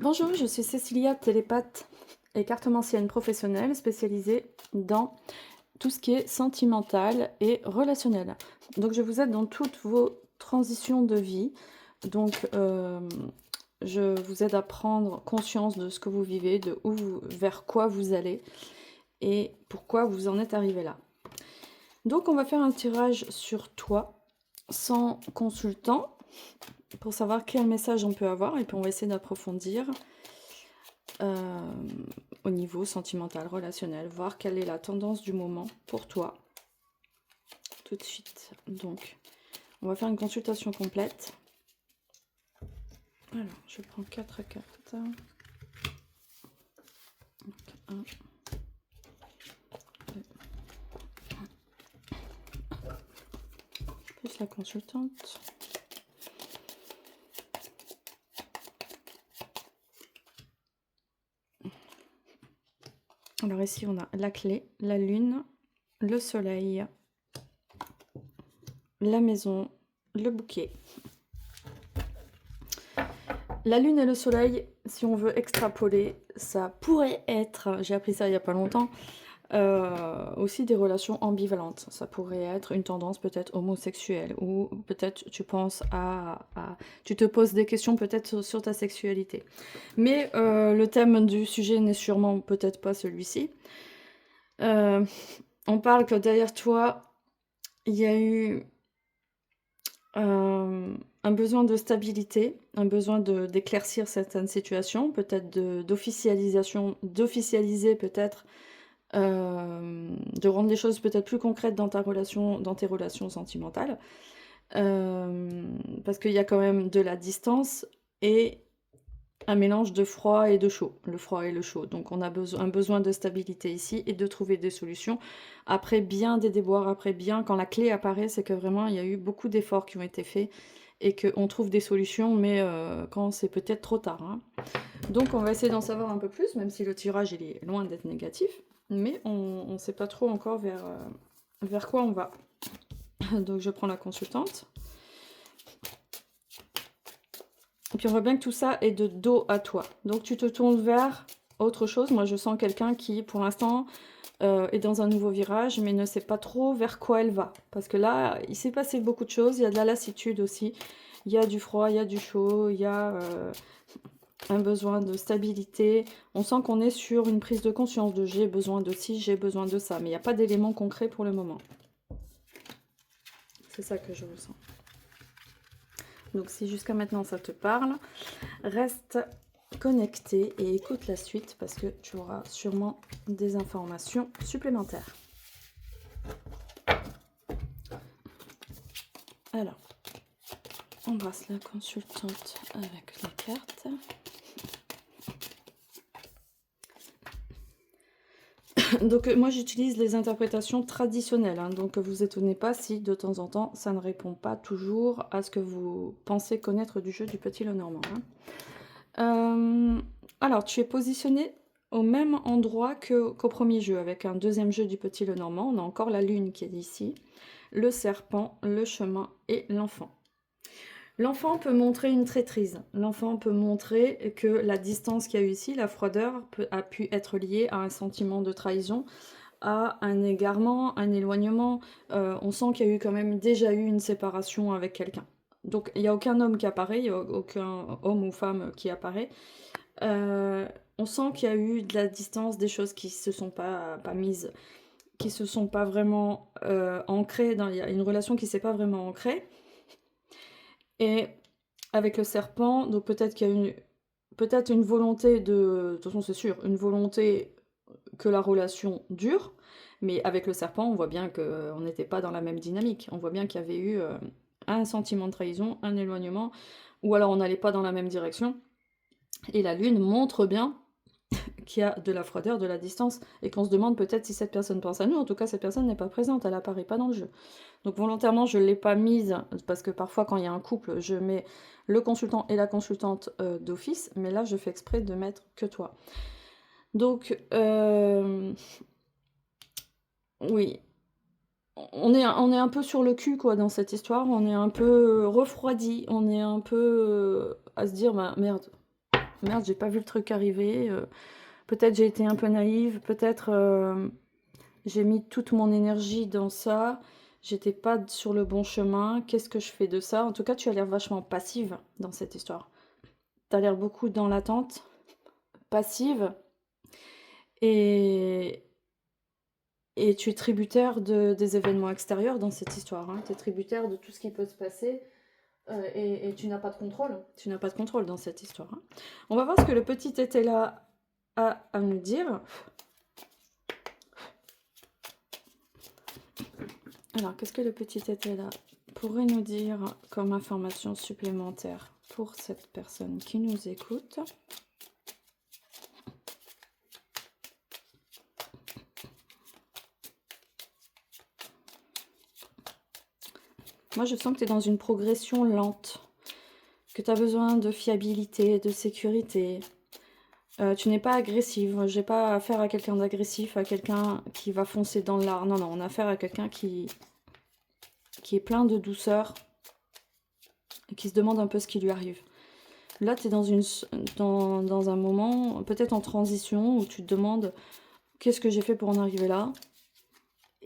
Bonjour, je suis Cécilia, télépathe et cartomancienne professionnelle spécialisée dans tout ce qui est sentimental et relationnel. Donc je vous aide dans toutes vos transitions de vie. Donc je vous aide à prendre conscience de ce que vous vivez, de vers quoi vous allez et pourquoi vous en êtes arrivé là. Donc on va faire un tirage sur toi sans consultant pour savoir quel message on peut avoir et puis on va essayer d'approfondir au niveau sentimental, relationnel, voir quelle est la tendance du moment pour toi tout de suite. Donc on va faire une consultation complète. Alors je prends 4 cartes. Donc, 1, 2, plus la consultante. Alors ici on a la clé, la lune, le soleil, la maison, le bouquet. La lune et le soleil, si on veut extrapoler, ça pourrait être, j'ai appris ça il n'y a pas longtemps, aussi des relations ambivalentes. Ça pourrait être une tendance peut-être homosexuelle, ou peut-être tu penses tu te poses des questions peut-être sur ta sexualité. Mais le thème du sujet n'est sûrement peut-être pas celui-ci. On parle que derrière toi, il y a eu un besoin de stabilité, un besoin d'éclaircir certaines situations, peut-être d'officialiser peut-être, de rendre les choses peut-être plus concrètes dans tes relations sentimentales. Parce qu'il y a quand même de la distance et un mélange de froid et de chaud, le froid et le chaud. Donc on a un besoin de stabilité ici et de trouver des solutions. Après bien des déboires, après bien, quand la clé apparaît, c'est que vraiment il y a eu beaucoup d'efforts qui ont été faits et qu'on trouve des solutions, mais quand c'est peut-être trop tard. Hein. Donc on va essayer d'en savoir un peu plus, même si le tirage il est loin d'être négatif, mais on ne sait pas trop encore vers quoi on va. Donc je prends la consultante. Et puis on voit bien que tout ça est de dos à toi. Donc tu te tournes vers autre chose. Moi je sens quelqu'un qui pour l'instant est dans un nouveau virage mais ne sait pas trop vers quoi elle va. Parce que là il s'est passé beaucoup de choses. Il y a de la lassitude aussi. Il y a du froid, il y a du chaud, il y a un besoin de stabilité. On sent qu'on est sur une prise de conscience de j'ai besoin de ci, j'ai besoin de ça. Mais il n'y a pas d'éléments concrets pour le moment. C'est ça que je ressens. Donc si jusqu'à maintenant ça te parle, reste connecté et écoute la suite parce que tu auras sûrement des informations supplémentaires. Alors, on embrasse la consultante avec les cartes. Donc moi j'utilise les interprétations traditionnelles, hein, donc vous étonnez pas si de temps en temps ça ne répond pas toujours à ce que vous pensez connaître du jeu du Petit Lenormand. Hein. Alors tu es positionné au même endroit qu'au premier jeu, avec un deuxième jeu du Petit Lenormand. On a encore la lune qui est ici, le serpent, le chemin et l'enfant. L'enfant peut montrer une traîtrise. L'enfant peut montrer que la distance qu'il y a eu ici, la froideur, a pu être liée à un sentiment de trahison, à un égarement, un éloignement. On sent qu'il y a eu quand même déjà eu une séparation avec quelqu'un. Donc il n'y a aucun homme qui apparaît, il n'y a aucun homme ou femme qui apparaît. On sent qu'il y a eu de la distance, des choses qui ne se sont pas mises, qui se sont pas vraiment ancrées. Il y a une relation qui ne s'est pas vraiment ancrée. Et avec le serpent, donc peut-être qu'il y a peut-être une volonté de toute façon c'est sûr, une volonté que la relation dure, mais avec le serpent, on voit bien qu'on n'était pas dans la même dynamique. On voit bien qu'il y avait eu un sentiment de trahison, un éloignement, ou alors on n'allait pas dans la même direction. Et la lune montre bien qu'il y a de la froideur, de la distance, et qu'on se demande peut-être si cette personne pense à nous. En tout cas, cette personne n'est pas présente, elle apparaît pas dans le jeu. Donc volontairement, je ne l'ai pas mise, parce que parfois quand il y a un couple, je mets le consultant et la consultante d'office, mais là je fais exprès de mettre que toi. Donc, oui, on est un peu sur le cul quoi dans cette histoire, on est un peu refroidi, on est un peu à se dire bah merde, Merde, j'ai pas vu le truc arriver. Peut-être j'ai été un peu naïve. Peut-être j'ai mis toute mon énergie dans ça. J'étais pas sur le bon chemin. Qu'est-ce que je fais de ça? En tout cas, tu as l'air vachement passive dans cette histoire. Tu as l'air beaucoup dans l'attente, passive. Et, et tu es tributaire des événements extérieurs dans cette histoire. Hein. Tu es tributaire de tout ce qui peut se passer. Et tu n'as pas de contrôle. Tu n'as pas de contrôle dans cette histoire. Hein. On va voir ce que le petit était là à nous dire. Alors, qu'est-ce que le petit était là pourrait nous dire comme information supplémentaire pour cette personne qui nous écoute? Moi, je sens que tu es dans une progression lente, que tu as besoin de fiabilité, de sécurité. Tu n'es pas agressive. J'ai pas affaire à quelqu'un d'agressif, à quelqu'un qui va foncer dans l'art. Non, non, on a affaire à quelqu'un qui est plein de douceur et qui se demande un peu ce qui lui arrive. Là, tu es dans un moment, peut-être en transition, où tu te demandes qu'est-ce que j'ai fait pour en arriver là.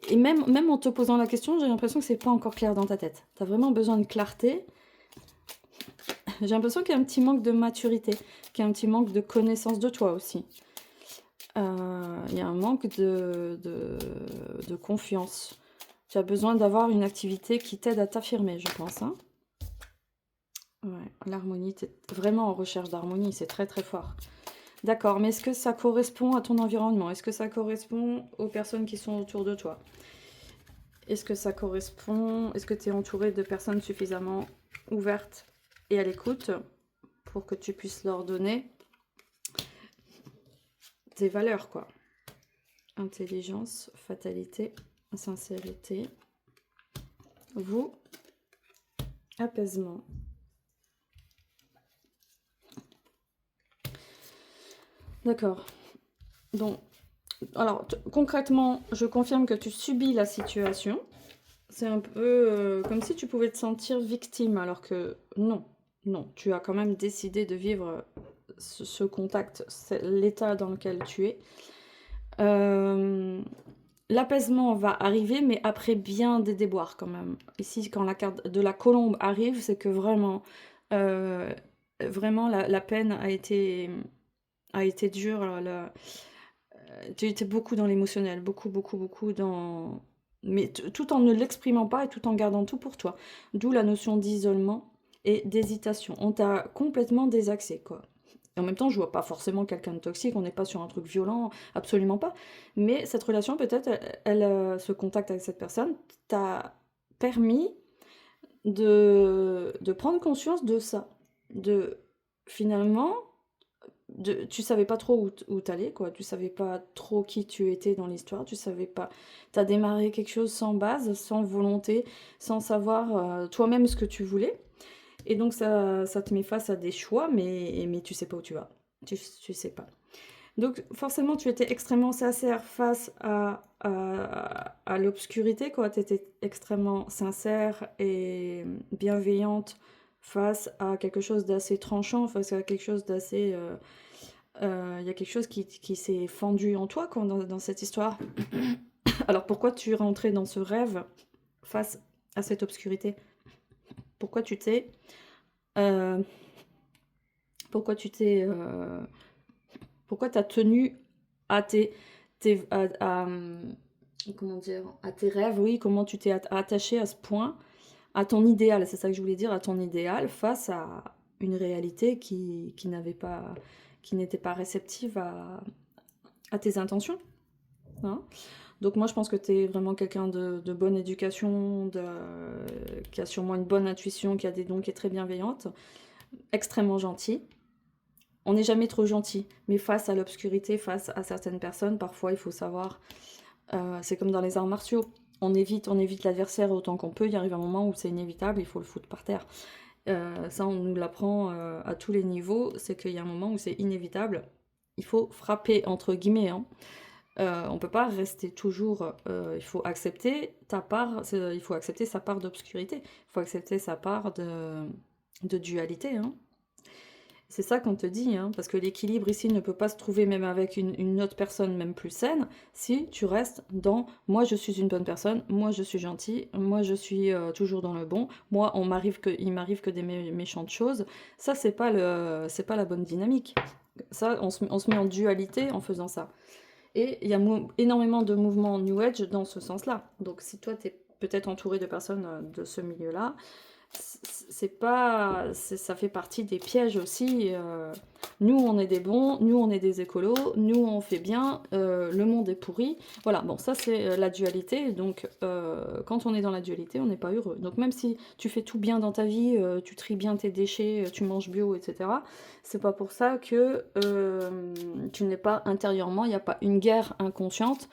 Et même en te posant la question, j'ai l'impression que c'est pas encore clair dans ta tête. Tu as vraiment besoin de clarté. J'ai l'impression qu'il y a un petit manque de maturité, qu'il y a un petit manque de connaissance de toi aussi. Il y a un manque de confiance. Tu as besoin d'avoir une activité qui t'aide à t'affirmer, je pense. Hein. Ouais, l'harmonie, tu es vraiment en recherche d'harmonie, c'est très très fort. D'accord, mais est-ce que ça correspond à ton environnement? Est-ce que ça correspond aux personnes qui sont autour de toi? Est-ce que ça correspond? Est-ce que tu es entouré de personnes suffisamment ouvertes et à l'écoute pour que tu puisses leur donner des valeurs, quoi? Intelligence, fatalité, sincérité, vous, apaisement. D'accord. Donc, alors, concrètement, je confirme que tu subis la situation. C'est un peu comme si tu pouvais te sentir victime, alors que non, non, tu as quand même décidé de vivre ce contact, l'état dans lequel tu es. L'apaisement va arriver, mais après bien des déboires quand même. Ici, quand la carte de la colombe arrive, c'est que vraiment, vraiment la peine a été dure. Tu étais beaucoup dans l'émotionnel, beaucoup, beaucoup, beaucoup dans... Mais tout en ne l'exprimant pas et tout en gardant tout pour toi. D'où la notion d'isolement et d'hésitation. On t'a complètement désaxé, quoi. Et en même temps, je vois pas forcément quelqu'un de toxique, on n'est pas sur un truc violent, absolument pas. Mais cette relation, peut-être, ce contact avec cette personne t'a permis de prendre conscience de ça. De finalement, tu savais pas trop où t'allais, quoi. Tu savais pas trop qui tu étais dans l'histoire. Tu savais pas. T'as démarré quelque chose sans base, sans volonté, sans savoir toi-même ce que tu voulais. Et donc ça te met face à des choix, mais tu sais pas où tu vas. Tu sais pas. Donc forcément, tu étais extrêmement sincère face à l'obscurité, quoi. Tu étais extrêmement sincère et bienveillante face à quelque chose d'assez tranchant, face à quelque chose d'assez... Il y a quelque chose qui s'est fendu en toi, quoi, dans cette histoire. Alors pourquoi tu es rentré dans ce rêve face à cette obscurité? Pourquoi tu t'es... euh, pourquoi tu t'es... pourquoi t'as tenu à comment dire, à tes rêves, oui, comment tu t'es attaché à ce point, à ton idéal, c'est ça que je voulais dire, à ton idéal, face à une réalité qui n'était pas réceptive à tes intentions. Hein. Donc moi je pense que tu es vraiment quelqu'un de bonne éducation, qui a sûrement une bonne intuition, qui a des dons, qui est très bienveillante, extrêmement gentil. On n'est jamais trop gentil, mais face à l'obscurité, face à certaines personnes, parfois il faut savoir, c'est comme dans les arts martiaux, on évite l'adversaire autant qu'on peut, il arrive un moment où c'est inévitable, il faut le foutre par terre. Ça on nous l'apprend à tous les niveaux, c'est qu'il y a un moment où c'est inévitable, il faut frapper entre guillemets, hein. On peut pas rester toujours, il faut accepter ta part, il faut accepter sa part d'obscurité, il faut accepter sa part de dualité, hein. C'est ça qu'on te dit, hein, parce que l'équilibre ici ne peut pas se trouver même avec une autre personne, même plus saine, si tu restes dans « moi je suis une bonne personne, moi je suis gentil, moi je suis toujours dans le bon, moi il m'arrive que des méchantes choses ». Ça, c'est pas la bonne dynamique. Ça, on se met en dualité en faisant ça. Et il y a énormément de mouvements New Age dans ce sens-là. Donc si toi, tu es peut-être entouré de personnes de ce milieu-là, ça fait partie des pièges aussi. Nous, on est des bons, nous, on est des écolos, nous, on fait bien, le monde est pourri. Voilà, bon, ça, c'est la dualité. Donc, quand on est dans la dualité, on n'est pas heureux. Donc, même si tu fais tout bien dans ta vie, tu tries bien tes déchets, tu manges bio, etc., c'est pas pour ça que tu n'es pas intérieurement, il n'y a pas une guerre inconsciente,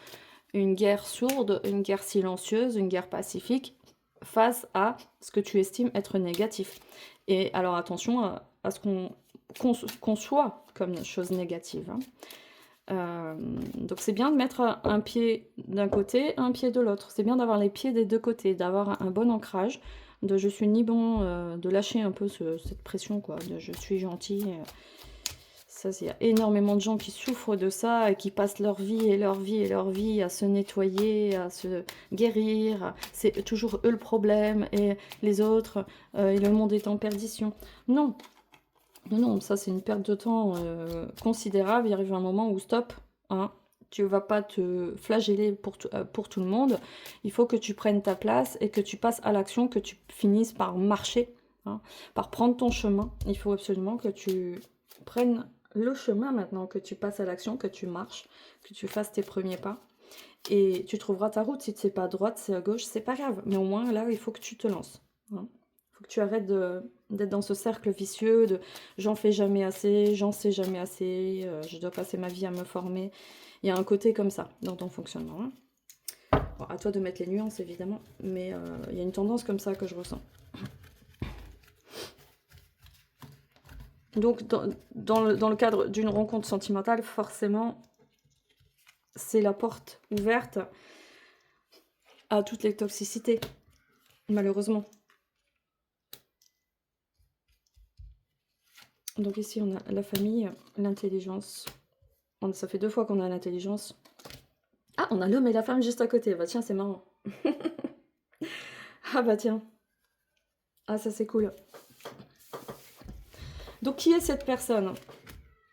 une guerre sourde, une guerre silencieuse, une guerre pacifique face à ce que tu estimes être négatif. Et alors attention à ce qu'on conçoit comme chose négative. Hein. Donc c'est bien de mettre un pied d'un côté, un pied de l'autre. C'est bien d'avoir les pieds des deux côtés, d'avoir un bon ancrage, de je suis ni bon, de lâcher un peu cette pression, quoi, de je suis gentil. Ça, il y a énormément de gens qui souffrent de ça et qui passent leur vie et leur vie et leur vie à se nettoyer, à se guérir. C'est toujours eux le problème et les autres, et le monde est en perdition. Non, non, non, ça c'est une perte de temps considérable. Il arrive un moment où stop, hein, tu ne vas pas te flageller pour tout le monde. Il faut que tu prennes ta place et que tu passes à l'action, que tu finisses par marcher, hein, par prendre ton chemin. Il faut absolument que tu prennes le chemin maintenant, que tu passes à l'action, que tu marches, que tu fasses tes premiers pas. Et tu trouveras ta route. Si c'est pas à droite, c'est à gauche, c'est pas grave. Mais au moins, là, il faut que tu te lances. Hein. Il faut que tu arrêtes d'être dans ce cercle vicieux de « j'en fais jamais assez, j'en sais jamais assez, je dois passer ma vie à me former ». Il y a un côté comme ça dans ton fonctionnement. Hein. Bon, à toi de mettre les nuances, évidemment. Mais il y a une tendance comme ça que je ressens. Donc, dans le cadre d'une rencontre sentimentale, forcément, c'est la porte ouverte à toutes les toxicités, malheureusement. Donc ici, on a la famille, l'intelligence. Ça fait 2 fois qu'on a l'intelligence. Ah, on a l'homme et la femme juste à côté. Bah tiens, c'est marrant. Ah bah tiens. Ah, ça c'est cool. Donc, qui est cette personne?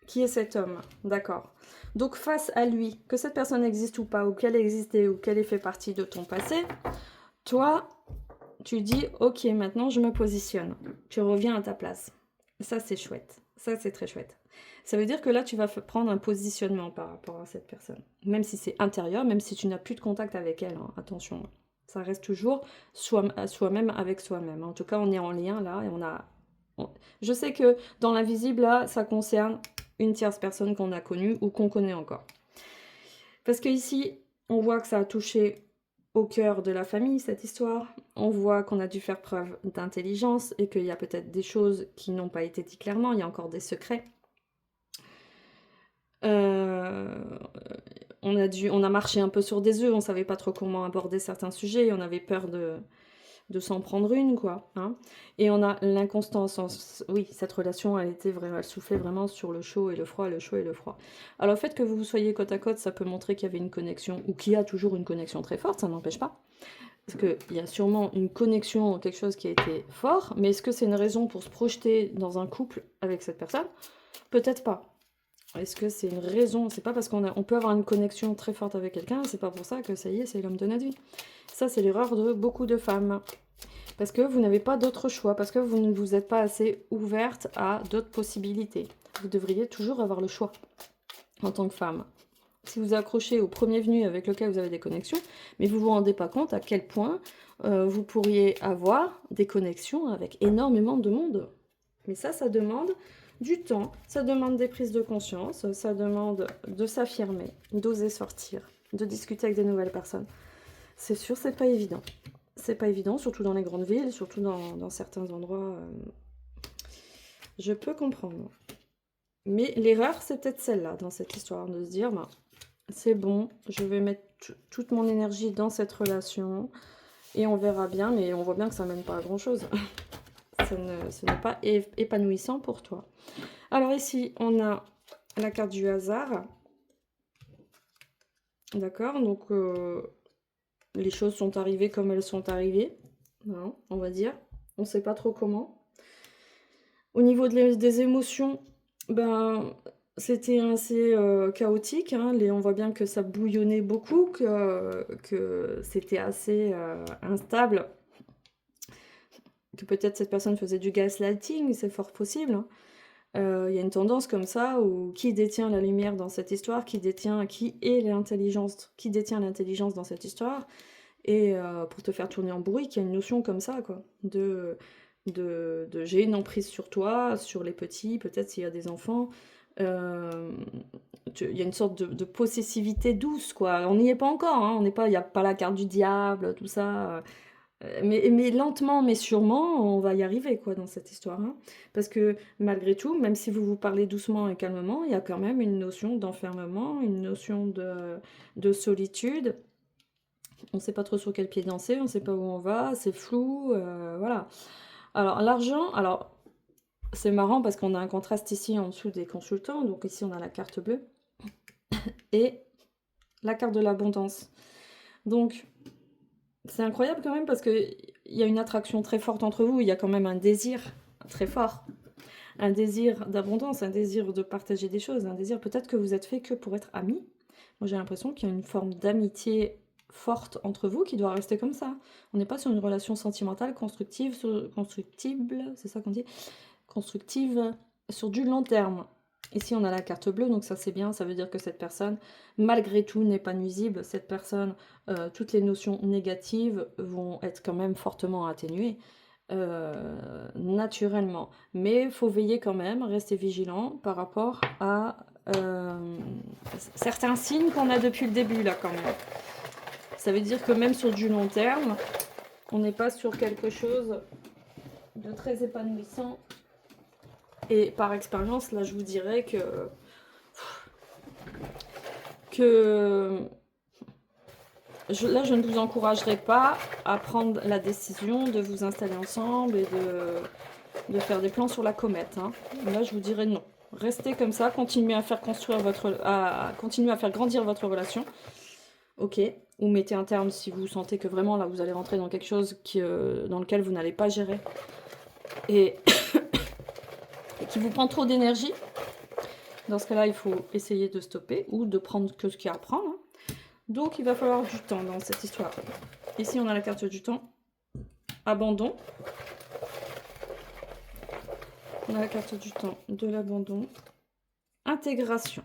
Qui est cet homme? D'accord. Donc, face à lui, que cette personne existe ou pas, ou qu'elle existait, ou qu'elle ait fait partie de ton passé, toi, tu dis, ok, maintenant je me positionne. Tu reviens à ta place. Ça, c'est chouette. Ça, c'est très chouette. Ça veut dire que là, tu vas prendre un positionnement par rapport à cette personne. Même si c'est intérieur, même si tu n'as plus de contact avec elle. Hein. Attention, ça reste toujours soi-même avec soi-même. En tout cas, on est en lien là et on a... Je sais que dans l'invisible, là, ça concerne une tierce personne qu'on a connue ou qu'on connaît encore. Parce que ici, on voit que ça a touché au cœur de la famille, cette histoire. On voit qu'on a dû faire preuve d'intelligence et qu'il y a peut-être des choses qui n'ont pas été dites clairement, il y a encore des secrets. On a marché un peu sur des œufs, on ne savait pas trop comment aborder certains sujets, on avait peur de s'en prendre une, quoi. Hein. Et on a l'inconstance. Oui, cette relation, elle soufflait vraiment sur le chaud et le froid, le chaud et le froid. Alors, le fait que vous soyez côte à côte, ça peut montrer qu'il y avait une connexion, ou qu'il y a toujours une connexion très forte, ça n'empêche pas. Parce qu'il y a sûrement une connexion, quelque chose qui a été fort, mais est-ce que c'est une raison pour se projeter dans un couple avec cette personne? Peut-être pas. Est-ce que c'est une raison? C'est pas parce qu'on peut avoir une connexion très forte avec quelqu'un, c'est pas pour ça que ça y est, c'est l'homme de notre vie. Ça, c'est l'erreur de beaucoup de femmes. Parce que vous n'avez pas d'autre choix, parce que vous ne vous êtes pas assez ouverte à d'autres possibilités. Vous devriez toujours avoir le choix en tant que femme. Si vous accrochez au premier venu avec lequel vous avez des connexions, mais vous ne vous rendez pas compte à quel point vous pourriez avoir des connexions avec énormément de monde. Mais ça demande du temps, ça demande des prises de conscience, ça demande de s'affirmer, d'oser sortir, de discuter avec de nouvelles personnes. C'est sûr, c'est pas évident. C'est pas évident, surtout dans les grandes villes, surtout dans certains endroits. Je peux comprendre. Mais l'erreur, c'est peut-être celle-là, dans cette histoire, de se dire, ben, c'est bon, je vais mettre toute mon énergie dans cette relation, et on verra bien, mais on voit bien que ça mène pas à grand-chose. ce n'est pas épanouissant pour toi. Alors ici, on a la carte du hasard. D'accord, donc les choses sont arrivées comme elles sont arrivées, hein, on va dire. On ne sait pas trop comment. Au niveau des émotions, ben, c'était assez chaotique. Hein. On voit bien que ça bouillonnait beaucoup, que c'était assez instable. Que peut-être cette personne faisait du gaslighting, c'est fort possible. Hein. Il y a une tendance comme ça où qui détient la lumière dans cette histoire, qui détient l'intelligence dans cette histoire, et pour te faire tourner en bruit, qu'il y a une notion comme ça, quoi, de j'ai une emprise sur toi, sur les petits, peut-être s'il y a des enfants. Il y a une sorte de possessivité douce, quoi. On n'y est pas encore, hein, il n'y a pas la carte du diable, tout ça. Mais lentement, mais sûrement, on va y arriver, quoi, dans cette histoire. Hein. Parce que malgré tout, même si vous vous parlez doucement et calmement, il y a quand même une notion d'enfermement, une notion de solitude. On ne sait pas trop sur quel pied danser, on ne sait pas où on va, c'est flou, voilà. Alors, l'argent, alors, c'est marrant parce qu'on a un contraste ici en dessous des consultants. Donc ici, on a la carte bleue et la carte de l'abondance. Donc, c'est incroyable quand même parce qu'il y a une attraction très forte entre vous. Il y a quand même un désir très fort. Un désir d'abondance, un désir de partager des choses, un désir peut-être que vous êtes fait que pour être amis. Moi, j'ai l'impression qu'il y a une forme d'amitié forte entre vous qui doit rester comme ça. On n'est pas sur une relation sentimentale constructive, constructible, c'est ça qu'on dit, constructive sur du long terme. Ici, on a la carte bleue, donc ça c'est bien, ça veut dire que cette personne, malgré tout, n'est pas nuisible. Cette personne, toutes les notions négatives vont être quand même fortement atténuées, naturellement. Mais il faut veiller quand même, rester vigilant par rapport à certains signes qu'on a depuis le début, là, quand même. Ça veut dire que même sur du long terme, on n'est pas sur quelque chose de très épanouissant. Et par expérience, là, je vous dirais que là, je ne vous encouragerai pas à prendre la décision de vous installer ensemble et de faire des plans sur la comète. Hein. Là, je vous dirais non. Restez comme ça, continuez à faire continuez à faire grandir votre relation. Ok. Ou mettez un terme si vous sentez que vraiment là, vous allez rentrer dans quelque chose dans lequel vous n'allez pas gérer et qui vous prend trop d'énergie. Dans ce cas-là, il faut essayer de stopper ou de prendre que ce qu'il y a à prendre. Hein. Donc, il va falloir du temps dans cette histoire. Ici, on a la carte du temps. Abandon. On a la carte du temps de l'abandon. Intégration.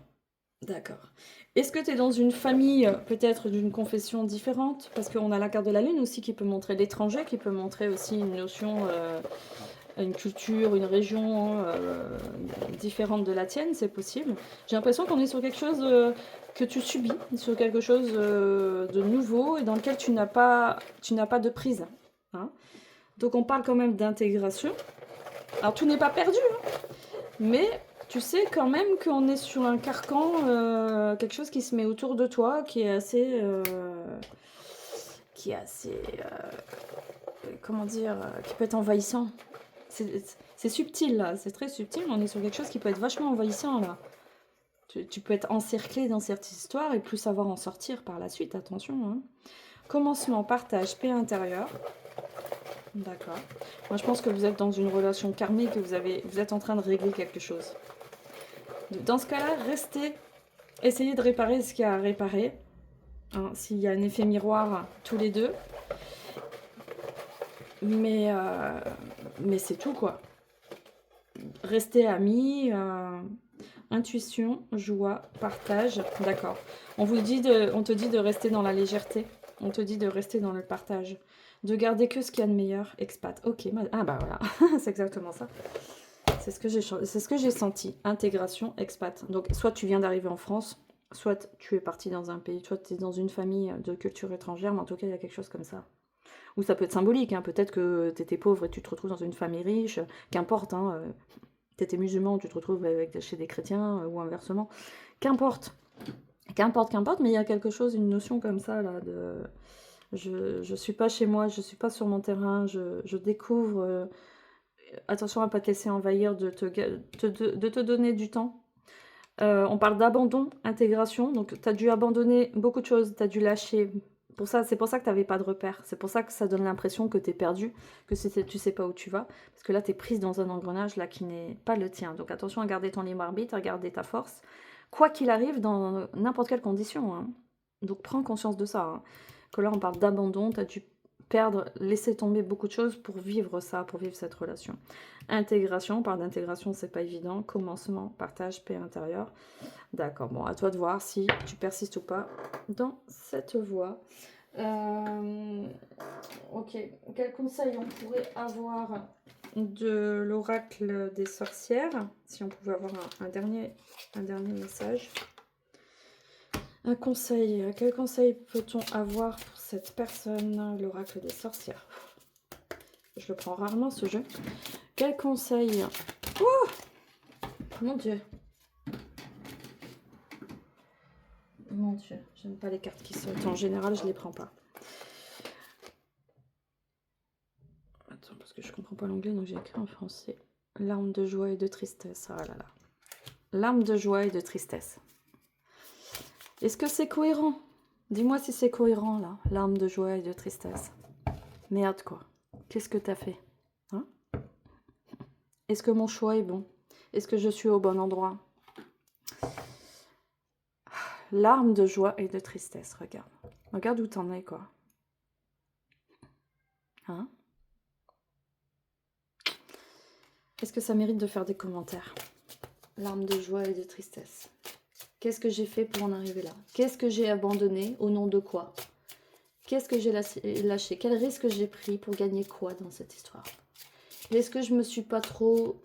D'accord. Est-ce que tu es dans une famille, peut-être d'une confession différente? Parce qu'on a la carte de la lune aussi qui peut montrer l'étranger, qui peut montrer aussi une notion, une culture, une région différente de la tienne, c'est possible. J'ai l'impression qu'on est sur quelque chose que tu subis, sur quelque chose de nouveau et dans lequel tu n'as pas de prise. Hein. Donc on parle quand même d'intégration. Alors tout n'est pas perdu, hein, mais tu sais quand même qu'on est sur un carcan, quelque chose qui se met autour de toi, qui est assez... comment dire, qui peut être envahissant. C'est subtil là, c'est très subtil, mais on est sur quelque chose qui peut être vachement envahissant là. Tu peux être encerclé dans cette histoire et plus savoir en sortir par la suite, attention. Hein. Commencement, partage, paix intérieure. D'accord. Moi je pense que vous êtes dans une relation karmique, que vous êtes en train de régler quelque chose. Dans ce cas-là, restez, essayez de réparer ce qu'il y a à réparer. Hein, s'il y a un effet miroir tous les deux. Mais c'est tout, quoi. Restez amis, intuition, joie, partage. D'accord. On te dit de rester dans la légèreté. On te dit de rester dans le partage. De garder que ce qu'il y a de meilleur. Expat. Ok. Ah bah voilà. C'est exactement ça. C'est ce que j'ai senti. Intégration, expat. Donc soit tu viens d'arriver en France, soit tu es parti dans un pays, soit tu es dans une famille de culture étrangère, mais en tout cas il y a quelque chose comme ça. Ou ça peut être symbolique, hein. Peut-être que tu étais pauvre et tu te retrouves dans une famille riche, qu'importe, hein, tu étais musulman, tu te retrouves chez des chrétiens, ou inversement. Qu'importe, mais il y a quelque chose, une notion comme ça, là, de... Je suis pas chez moi, je suis pas sur mon terrain, je découvre attention à ne pas te laisser envahir, de te donner du temps. On parle d'abandon, intégration, donc tu as dû abandonner beaucoup de choses, tu as dû lâcher. C'est pour ça que tu n'avais pas de repère, c'est pour ça que ça donne l'impression que tu es perdu, que tu sais pas où tu vas, parce que là tu es prise dans un engrenage là qui n'est pas le tien. Donc attention à garder ton libre arbitre, à garder ta force, quoi qu'il arrive dans n'importe quelle condition, hein. Donc prends conscience de ça, hein. Que là on parle d'abandon, tu as dû perdre, laisser tomber beaucoup de choses pour vivre ça, pour vivre cette relation. Intégration, on parle d'intégration, c'est pas évident. Commencement, partage, paix intérieure. D'accord, bon, à toi de voir si tu persistes ou pas dans cette voie. Ok, quel conseil on pourrait avoir de l'oracle des sorcières? Si on pouvait avoir un dernier message. Un conseil, quel conseil peut-on avoir pour cette personne, l'oracle des sorcières? Je le prends rarement ce jeu. Quel conseil? Oh mon Dieu. Mon Dieu, j'aime pas les cartes qui sautent. En général, je les prends pas. Attends, parce que je comprends pas l'anglais, donc j'ai écrit en français. Larmes de joie et de tristesse. Ah là là. Larmes de joie et de tristesse. Est-ce que c'est cohérent? Dis-moi si c'est cohérent, là. Larmes de joie et de tristesse. Merde, quoi. Qu'est-ce que t'as fait? Hein? Est-ce que mon choix est bon? Est-ce que je suis au bon endroit? Larmes de joie et de tristesse, regarde. Regarde où t'en es, quoi. Hein? Est-ce que ça mérite de faire des commentaires? Larmes de joie et de tristesse. Qu'est-ce que j'ai fait pour en arriver là? Qu'est-ce que j'ai abandonné? Au nom de quoi? Qu'est-ce que j'ai lâché? Quel risque j'ai pris pour gagner quoi dans cette histoire? Est-ce que je me suis pas trop...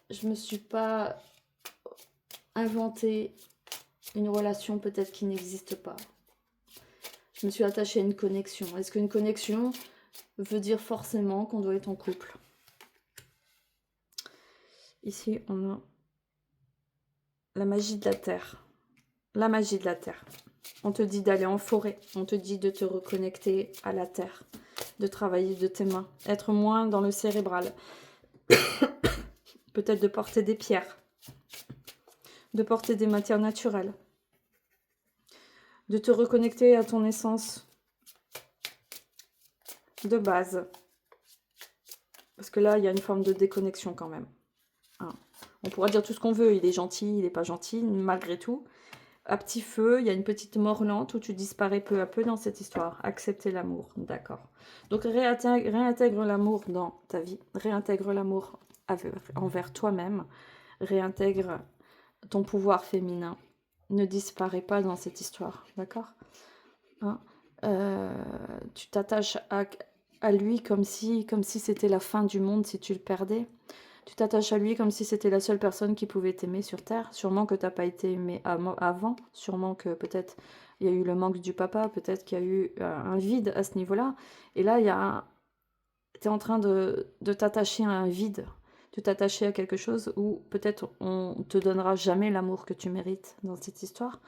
Je me suis pas inventé une relation peut-être qui n'existe pas? Je me suis attachée à une connexion. Est-ce qu'une connexion veut dire forcément qu'on doit être en couple? Ici, on a la magie de la terre. La magie de la terre. On te dit d'aller en forêt. On te dit de te reconnecter à la terre. De travailler de tes mains. Être moins dans le cérébral. Peut-être de porter des pierres. De porter des matières naturelles. De te reconnecter à ton essence de base. Parce que là, il y a une forme de déconnexion quand même. Hein. On pourra dire tout ce qu'on veut. Il est gentil, il n'est pas gentil, malgré tout. À petit feu, il y a une petite mort lente où tu disparais peu à peu dans cette histoire. Accepter l'amour, d'accord. Donc réintègre l'amour dans ta vie. Réintègre l'amour envers toi-même. Réintègre ton pouvoir féminin. Ne disparais pas dans cette histoire, d'accord, hein? Tu t'attaches à lui comme si c'était la fin du monde si tu le perdais. Tu t'attaches à lui comme si c'était la seule personne qui pouvait t'aimer sur Terre. Sûrement que tu n'as pas été aimé avant. Sûrement que peut-être il y a eu le manque du papa. Peut-être qu'il y a eu un vide à ce niveau-là. Et là, tu es en train de t'attacher à un vide. De t'attacher à quelque chose où peut-être on ne te donnera jamais l'amour que tu mérites dans cette histoire.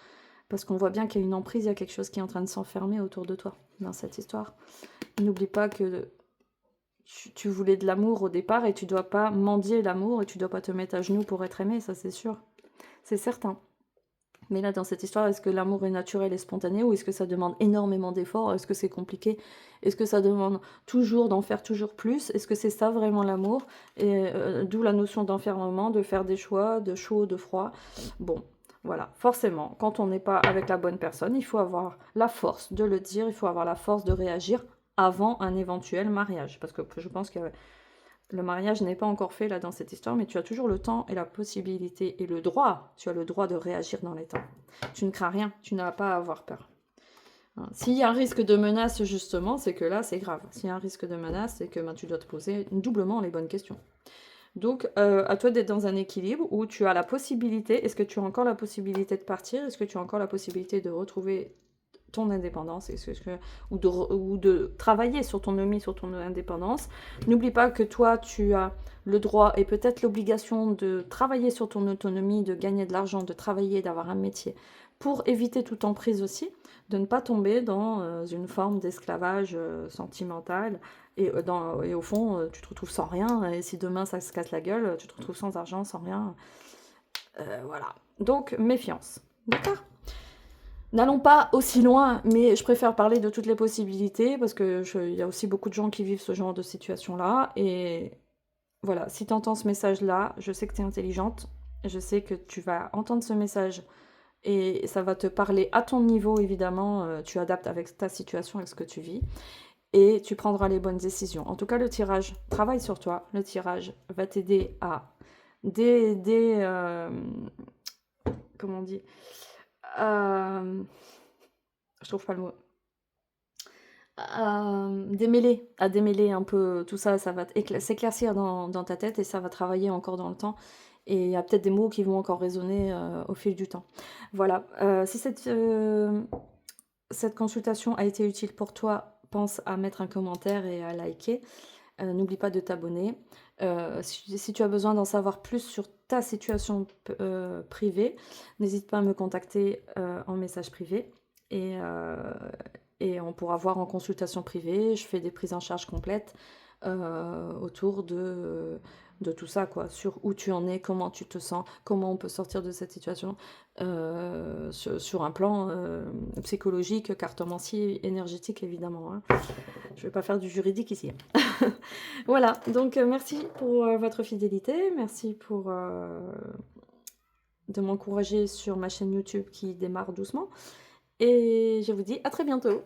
Parce qu'on voit bien qu'il y a une emprise, il y a quelque chose qui est en train de s'enfermer autour de toi dans cette histoire. N'oublie pas que tu voulais de l'amour au départ et tu dois pas mendier l'amour et tu dois pas te mettre à genoux pour être aimé, ça c'est sûr. C'est certain. Mais là, dans cette histoire, est-ce que l'amour est naturel et spontané ou est-ce que ça demande énormément d'efforts? Est-ce que c'est compliqué? Est-ce que ça demande toujours d'en faire toujours plus? Est-ce que c'est ça vraiment l'amour? Et d'où la notion d'enfermement, de faire des choix, de chaud, de froid. Bon, voilà. Forcément, quand on n'est pas avec la bonne personne, il faut avoir la force de le dire, il faut avoir la force de réagir avant un éventuel mariage. Parce que je pense que le mariage n'est pas encore fait là dans cette histoire, mais tu as toujours le temps et la possibilité et le droit. Tu as le droit de réagir dans les temps. Tu ne crains rien, tu n'as pas à avoir peur. Hein. S'il y a un risque de menace, justement, c'est que là, c'est grave. S'il y a un risque de menace, c'est que tu dois te poser doublement les bonnes questions. Donc, à toi d'être dans un équilibre où tu as la possibilité, est-ce que tu as encore la possibilité de partir? Est-ce que tu as encore la possibilité de retrouver ton indépendance ou de travailler sur ton autonomie, sur ton indépendance. N'oublie pas que toi, tu as le droit et peut-être l'obligation de travailler sur ton autonomie, de gagner de l'argent, de travailler, d'avoir un métier, pour éviter toute emprise aussi, de ne pas tomber dans une forme d'esclavage sentimental Et au fond, tu te retrouves sans rien. Et si demain ça se casse la gueule, tu te retrouves sans argent, sans rien. Voilà. Donc, méfiance. D'accord? N'allons pas aussi loin, mais je préfère parler de toutes les possibilités parce que il y a aussi beaucoup de gens qui vivent ce genre de situation-là. Et voilà, si tu entends ce message-là, je sais que tu es intelligente. Je sais que tu vas entendre ce message et ça va te parler à ton niveau, évidemment. Tu adaptes avec ta situation, avec ce que tu vis. Et tu prendras les bonnes décisions. En tout cas, le tirage, travaille sur toi. Le tirage va t'aider à comment on dit, je trouve pas le mot, à démêler un peu tout ça. Ça va s'éclaircir dans ta tête et ça va travailler encore dans le temps. Et il y a peut-être des mots qui vont encore résonner au fil du temps. Voilà. Si cette consultation a été utile pour toi, pense à mettre un commentaire et à liker. N'oublie pas de t'abonner. Si tu as besoin d'en savoir plus sur ta situation privée, n'hésite pas à me contacter en message privé. Et on pourra voir en consultation privée. Je fais des prises en charge complètes autour de tout ça, quoi. Sur où tu en es, comment tu te sens, comment on peut sortir de cette situation sur un plan psychologique, cartomancie, énergétique, évidemment. Hein. Je ne vais pas faire du juridique ici. Voilà, donc merci pour votre fidélité. Merci pour de m'encourager sur ma chaîne YouTube qui démarre doucement. Et je vous dis à très bientôt.